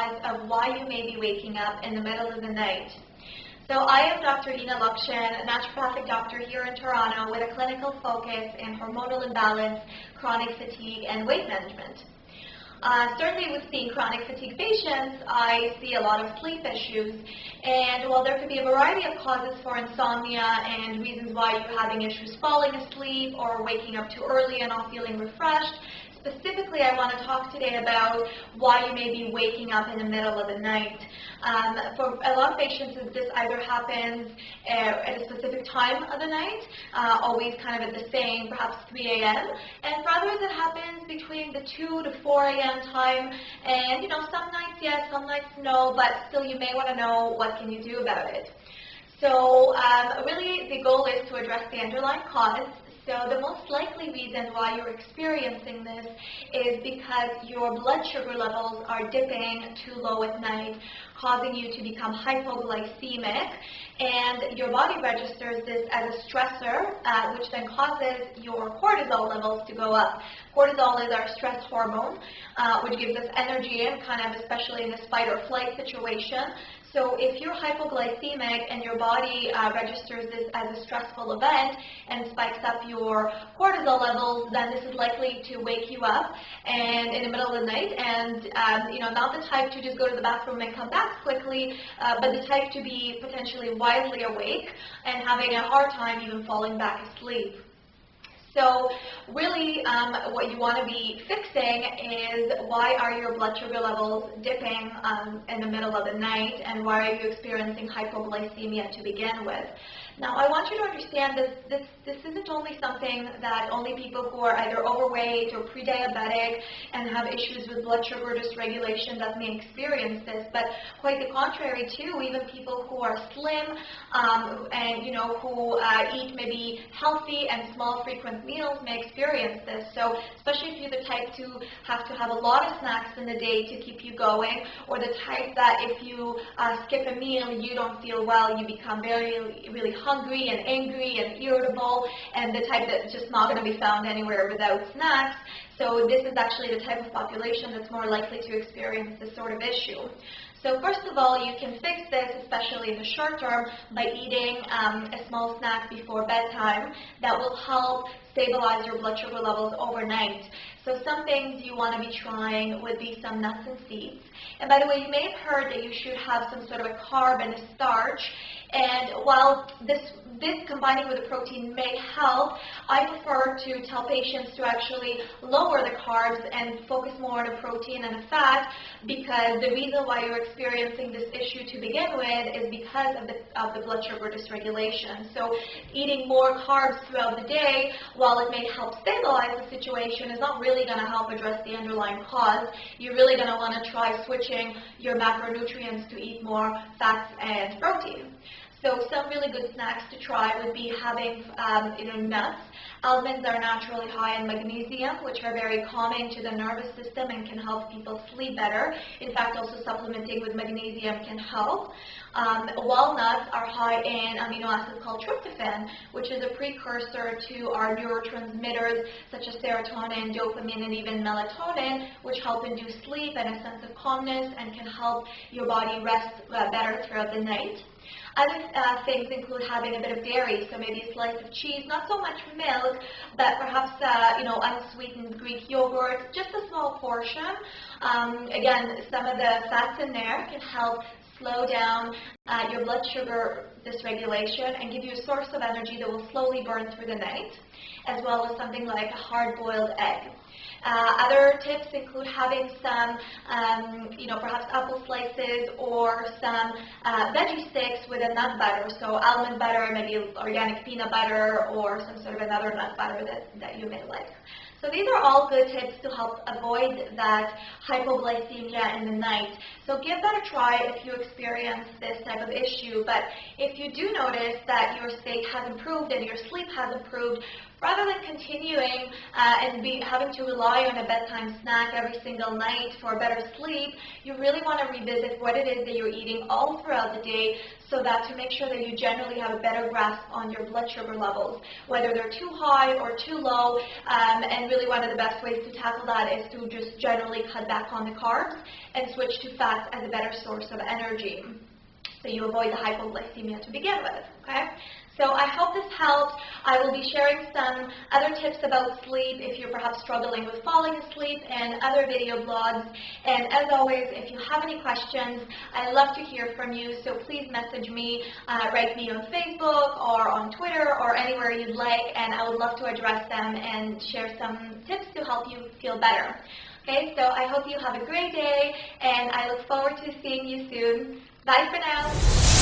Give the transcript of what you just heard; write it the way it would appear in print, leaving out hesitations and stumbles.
cause of why you may be waking up in the middle of the night. So I am Dr. Nina Lakshan, a naturopathic doctor here in Toronto with a clinical focus in hormonal imbalance, chronic fatigue, and weight management. Certainly with seeing chronic fatigue patients, I see a lot of sleep issues, and while there could be a variety of causes for insomnia and reasons why you're having issues falling asleep or waking up too early and not feeling refreshed, specifically I want to talk today about why you may be waking up in the middle of the night. For a lot of patients, this either happens at a specific time of the night, always kind of at the same, perhaps 3 a.m., and for others it happens between the 2 to 4 a.m. time, and some nights yes, some nights no, but still you may want to know what can you do about it. So really the goal is to address the underlying cause. So the most likely reason why you're experiencing this is because your blood sugar levels are dipping too low at night, causing you to become hypoglycemic, and your body registers this as a stressor, which then causes your cortisol levels to go up. Cortisol is our stress hormone, which gives us energy, and kind of especially in this fight or flight situation. So if you're hypoglycemic and your body registers this as a stressful event and spikes up your cortisol levels, then this is likely to wake you up and in the middle of the night, and not the type to just go to the bathroom and come back quickly, but the type to be potentially widely awake and having a hard time even falling back asleep. So really what you want to be fixing is why are your blood sugar levels dipping in the middle of the night, and why are you experiencing hypoglycemia to begin with. Now I want you to understand this isn't only something that only people who are either overweight or pre-diabetic and have issues with blood sugar dysregulation that may experience this, but quite the contrary too, even people who are slim and who eat maybe healthy and small frequent meals may experience this. So especially if you're the type to have a lot of snacks in the day to keep you going, or the type that if you skip a meal you don't feel well, you become really hungry and angry and irritable, and the type that's just not going to be found anywhere without snacks. So this is actually the type of population that's more likely to experience this sort of issue. So first of all, you can fix this, especially in the short term, by eating a small snack before bedtime that will help stabilize your blood sugar levels overnight. So some things you want to be trying would be some nuts and seeds. And by the way, you may have heard that you should have some sort of a carb and a starch. And while this combining with the protein may help, I prefer to tell patients to actually lower the carbs and focus more on the protein and the fat, because the reason why you're experiencing this issue to begin with is because of the blood sugar dysregulation. So eating more carbs throughout the day, while it may help stabilize the situation, is not really going to help address the underlying cause. You're really going to want to try switching your macronutrients to eat more fats and protein. So some really good snacks to try would be having nuts. Almonds are naturally high in magnesium, which are very calming to the nervous system and can help people sleep better. In fact, also supplementing with magnesium can help. Walnuts are high in amino acids called tryptophan, which is a precursor to our neurotransmitters such as serotonin, dopamine, and even melatonin, which help induce sleep and a sense of calmness and can help your body rest better throughout the night. Other things include having a bit of dairy, so maybe a slice of cheese, not so much milk, but perhaps unsweetened Greek yogurt, just a small portion. Again, some of the fats in there can help slow down your blood sugar dysregulation and give you a source of energy that will slowly burn through the night, as well as something like a hard-boiled egg. Other tips include having some, perhaps apple slices or some veggie sticks with a nut butter, so almond butter, maybe organic peanut butter, or some sort of another nut butter that you may like. So these are all good tips to help avoid that hypoglycemia in the night. So give that a try if you experience this type of issue. But if you do notice that your state has improved and your sleep has improved, rather than continuing and having to rely on a bedtime snack every single night for better sleep, you really want to revisit what it is that you're eating all throughout the day, so that to make sure that you generally have a better grasp on your blood sugar levels, whether they're too high or too low, and really one of the best ways to tackle that is to just generally cut back on the carbs and switch to fats as a better source of energy, so you avoid the hypoglycemia to begin with, okay? So I hope this helped. I will be sharing some other tips about sleep if you're perhaps struggling with falling asleep, and other video blogs. And as always, if you have any questions, I love to hear from you, so please message me, write me on Facebook or on Twitter or anywhere you'd like, and I would love to address them and share some tips to help you feel better. Okay, so I hope you have a great day, and I look forward to seeing you soon. Bye for now.